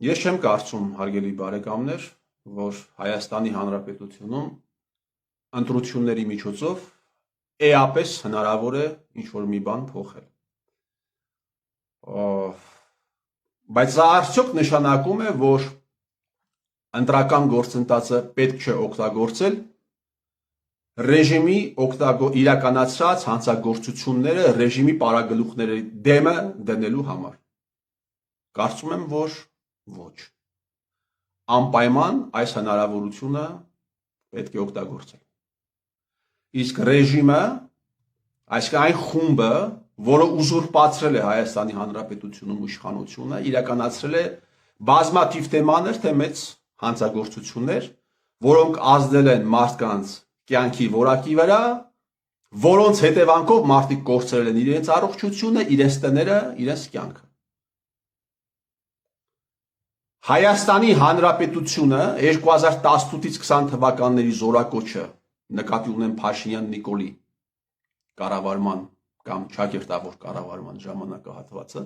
Ես չեմ կարծում, հարգելի բարեկամներ, որ Հայաստանի Հանրապետությունում ընտրությունների միջոցով էապես հնարավոր է ինչ-որ մի բան փոխել։ Բայց սա արդյոք նշանակում է, որ ընտրական գործընթացը պետք չէ օգտագործել ռեժիմի իրականացրած հանցագործությունները ռեժիմի պարագլուխների դեմը դնելու համար։ Կարծում եմ, որ ոչ։ Անպայման այս հնարավորությունը պետք է օգտագործել։ Իսկ ռեժիմը, այսինքն այն խումբը, որը ուզուրպացրել է Հայաստանի Հանրապետությունում իշխանությունը, իրականացրել է բազմաթիվ թե մանր, թե մեծ հանցագործություններ, որոնք ազդել են մարդկանց կյանքի որակի վրա, որոնց հետևանքով մարդիկ կորցրել են իրենց առողջությունը, իրենց տները, իրենց կյանքը։ Հայաստանի Հանրապետությունը 2018-ից 20 թվականների զորակոչը, նկատի ունեմ Փաշինյան Նիկոլի կառավարման կամ ճակերտավոր կառավարման ժամանակահատվածը,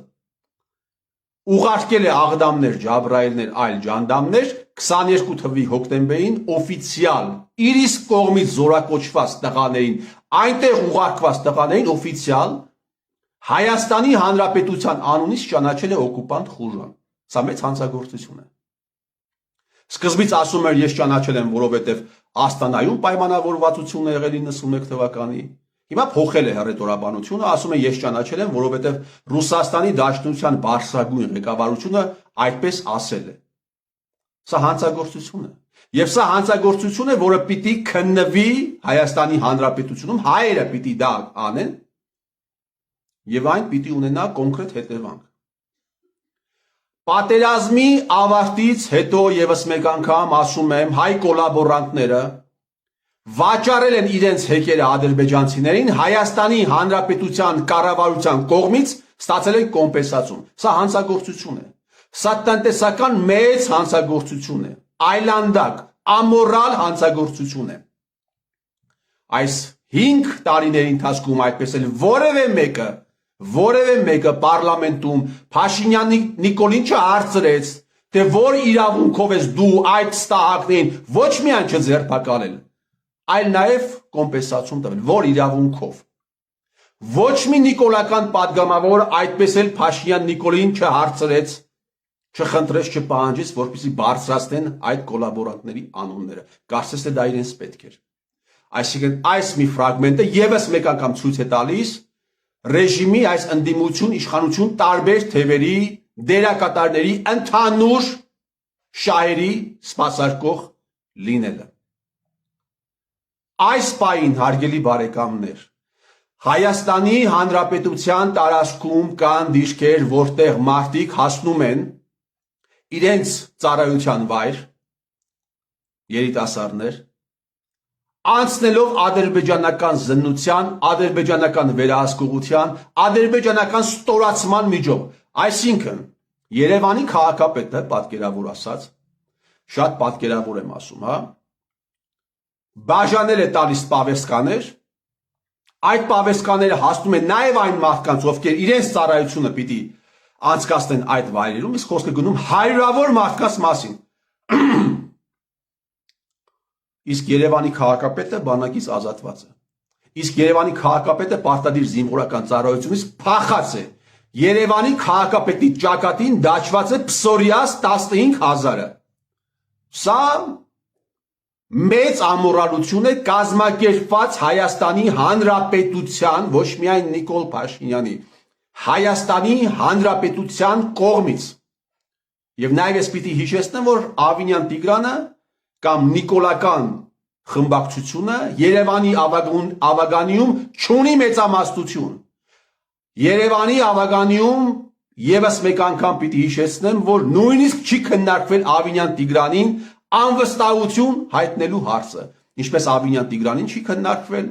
ուղարկել է աղդամներ, ջաբրայելներ, այլ ջանդամներ 22 թվականի հոկտեմբերին օֆիցիալ իր իսկ կողմից զորակոչված տղաներին, այնտեղ ուղարկված տղաներին օֆիցիալ Հայաստանի Հանրապետության անունից ճանաչել է օկուպանտ խուժան։ Սա մեծ հանցագործություն է։ Սկզբից ասում էր ես ճանաչել եմ, որովհետև Աստանայում պայմանավորվածություն է եղել 91 թվականի։ Հիմա փոխել է հռետորաբանությունը, ասում է ես ճանաչել եմ, որովհետև Ռուսաստանի Դաշնության բարձրագույն ղեկավարությունը այդպես ասել է։ Սա հանցագործություն է։ Եվ սա հանցագործություն է, որը պիտի քննվի Հայաստանի Հանրապետությունում, հայերը պիտի դա անեն, եւ այն պիտի ունենա կոնկրետ հետևանք։ Պատերազմի ավարտից հետո եւս մեկ անգամ ասում եմ, հայ կոլաբորանտները վաճառել են իրենց հեկերը ադրբեջանցիներին, Հայաստանի Հանրապետության կառավարության կողմից ստացել են կոմպենսացիա։ Սա հանցագործություն է։ Սա տնտեսական մեծ հանցագործություն է, այլանդակ, ամորալ հանցագործություն է։ Այս 5 տարիների ընթացքում այդպես էլ որևէ մեկը պարլամենտում Փաշինյան Նիկոլին չհարցրեց, թե որ իրավունքով ես դու այդ ստահակներին ոչ միայն չձերբակալել, այլ նաև կոմպենսացիա տվել, որ իրավունքով։ Ոչ մի նիկոլական падգամավոր այդպես էլ Փաշինյան Նիկոլին չհարցրեց, չխնդրեց, չպահանջեց, որպեսզի բարձրացնեն այդ կոլաբորանտների անունները։ Կարծես թե դա իրենց պետք էր։ Այսինքն այս մի ֆրագմենտը եւս մեկ անգամ ցույց է տալիս ռեժիմի այս ընդդիմություն, իշխանություն տարբեր թևերի դերակատարների ընդհանուր շահերի սպասարկող լինելը։ Այս պահին, հարգելի բարեկամներ, Հայաստանի Հանրապետության տարածքում կան դիրքեր, որտեղ մարդիկ հասնում են իրենց ծառայության վայր, երիտասարդներ, անցնելով ադրբեջանական զննության, ադրբեջանական վերահսկողության, ադրբեջանական ստորացման միջով։ Այսինքն, Երևանի քաղաքապետը, պատկերավոր ասած, շատ պատկերավոր եմ ասում, հա, բաժանել է տալիս պավեսկաներ, այդ պավեսկաները հասնում են նաև այն մարդկանց, ովքեր իրենց ծառայությունը պիտի անցկացնեն այդ վայրերում, իսկ խոսքը գնում հարյուրավոր մարդկանց մասին։ Իսկ Երևանի քաղաքապետը բանակից ազատված է։ Իսկ Երևանի քաղաքապետը պարտադիր զինվորական ծառայությունից փախած է։ Երևանի քաղաքապետի ճակատին դաջված է փսորիաս 15,000-ը։ Սա մեծ ամորալություն է կազմակերպված Հայաստանի Հանրապետության, ոչ միայն Նիկոլ Փաշինյանի, Հայաստանի Հանրապետության կողմից։ Եվ նաև ես պիտի հիշեցնեմ, որ Ավինյան Տիգրանը կամ նիկոլական խմբակցությունը Երևանի ավագանիում չունի մեծամասնություն։ Երևանի ավագանիում եւս մեկ անգամ պիտի հիշեցնեմ, որ նույնիսկ չի քննարկվել Ավինյան Տիգրանին անվստահություն հայտնելու հարցը։ Ինչպես Ավինյան Տիգրանին չի քննարկվել,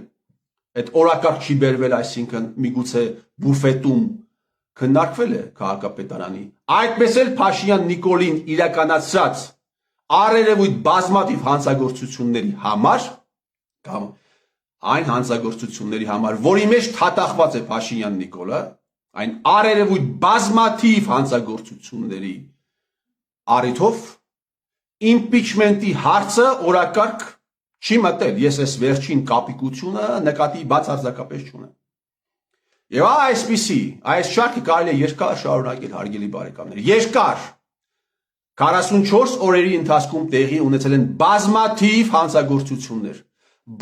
այդ օրակարգ չի բերվել, այսինքն միգուցե բուֆետում քննարկվել է քաղաքապետարանի։ Այդպես էլ Փաշինյան Նիկոլին իրականացրած առերևույթ բազմաթիվ հանցագործությունների համար կամ այն հանցագործությունների համար, որի մեջ թաթախված է Փաշինյան Նիկոլը, այն առերևույթ բազմաթիվ հանցագործությունների առիթով impeachment-ի հարցը օրակարգ չի մտել։ Ես այս վերջին կապիկությունը նկատի բացարձակապես չունեմ։ Եվ այսպիսի, այս շարքը կարելի է երկար շարունակել, հարգելի բարեկամներ։ Երկար 44 օրերի ընթացքում տեղի ունեցել են բազմաթիվ հանցագործություններ,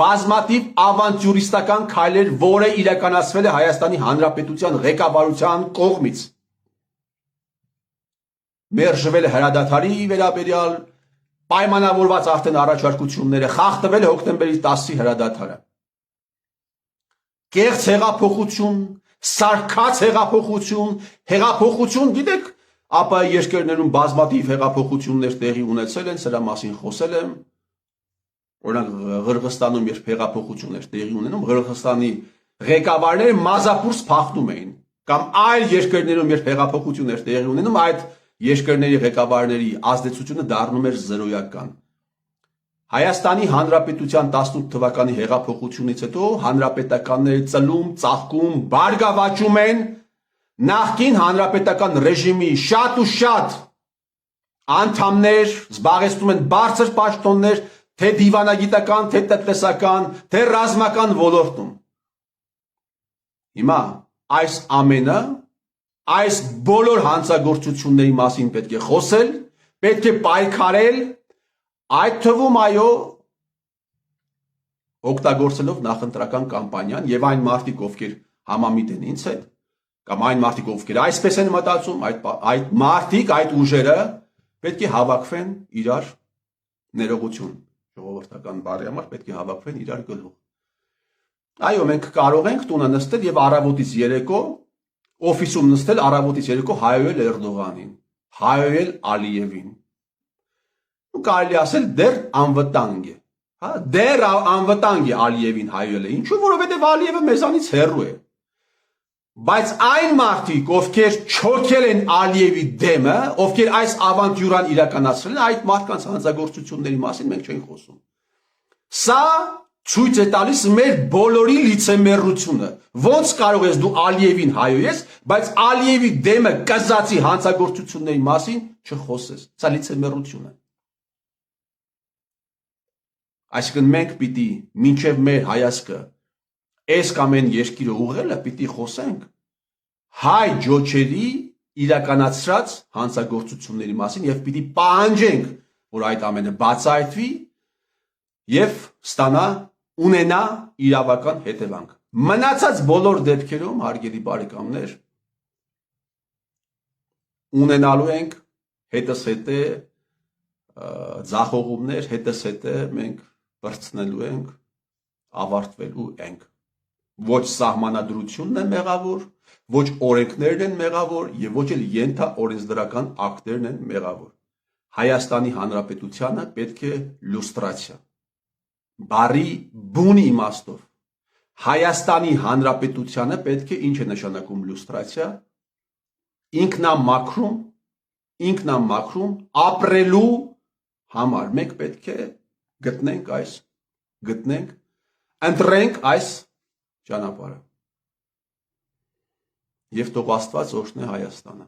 բազմաթիվ ավանտյուրիստական քայլեր, որը իրականացվել է Հայաստանի Հանրապետության ղեկավարության կողմից։ Մերժվել է հրադադարի վերաբերյալ պայմանավորված արդեն առաջարկությունները, խախտվել է հոկտեմբերի 10-ի հրադադարը։ Կեղծ հեղափոխություն, սարքած հեղափոխություն, գիտեք, ապա երկրներում բազմաթիվ հեղափոխություններ տեղի ունեցել են, սրա մասին խոսել եմ։ Օրինակ Ղրղստանում երբ հեղափոխություններ տեղի ունենում, Ղրղստանի ղեկավարները մազապուրս փախնում էին, կամ այլ երկրներում երբ հեղափոխություններ տեղի ունենում, այդ երկրների ղեկավարների ազդեցությունը դառնում էր զրոյական։ Հայաստանի Հանրապետության 18 թվականի հեղափոխությունից հետո հանրապետականները ծլում, ծաղկում, բարգավաճում են նախկին հանրապետական ռեժիմի շատ ու շատ անդամներ, զբաղեցնում են բարձր պաշտոններ, թե դիվանագիտական, թե տնտեսական, թե ռազմական ոլորտում։ Հիմա այս ամենը, այս բոլոր հանցագործությունների մասին պետք է խոսել, պետք է պայքարել, այդ թվում այո, օգտագործելով նախընտրական կամպանիան եւ այն մարդիկ, ովքեր համամիտ են ինձ հետ, կամ այն մարդիկ, ովքեր այսպես են մտածում, այդ մարդիկ, այդ ուժերը պետք է հավաքվեն իրար ներողություն, ժողովրդական բարի համար պետք է հավաքվեն իրար գլուխ։ Այո, մենք կարող ենք տունը նստել եւ առավոտից երեկո օֆիսում նստել, առավոտից երեկո հայոյել Էրդողանին, հայոյել Ալիևին։ Ու կարելի ասել դեռ անվտանգ է, հա, դեռ անվտանգ է Ալիևին հայոյելը, ինչու, որովհետեւ Ալիևը մեզանից հեռու է։ Բայց այն մարդիկ, ովքեր չոքել են Ալիևի դեմը, ովքեր այս ավանտյուրան իրականացրել են, այդ մարդկանց հանցագործությունների մասին մենք չենք խոսում։ Սա ցույց է տալիս մեր բոլորի լիցեմերությունը։ Ոնց կարող ես դու Ալիևին հայոյես, բայց Ալիևի դեմը կզածի հանցագործությունների մասին չխոսես։ Սա լիցեմերություն է։ Այսինքն մենք պիտի մինչև մեր հայացքը այս կամ այն երկիրը ուղղելը պիտի խոսենք հայ ջոչերի իրականացրած հանցագործությունների մասին եւ պիտի պահանջենք, որ այդ ամենը բացահայտվի եւ ունենա իրավական հետևանք։ Մնացած բոլոր դեպքերում, հարգելի բարեկամներ, ունենալու ենք հետս հետե ձախողումներ, հետս հետե մենք բրցնելու ենք, ավարտվելու ենք։ Ոչ սահմանադրությունն է մեղավոր, ոչ օրենքներն են մեղավոր եւ ոչ էլ ենթաօրենսդրական ակտերն են մեղավոր։ Հայաստանի Հանրապետությանը պետք է լուստրացիա։ Բարի բուն իմաստով Հայաստանի Հանրապետությանը պետք է ինչ է նշանակում լուստրացիա, ինքնամաքրում ապրելու համար մենք պետք է ընտրենք այս ճանապարհը։ Եվ թող Աստված օրհնի Հայաստանը։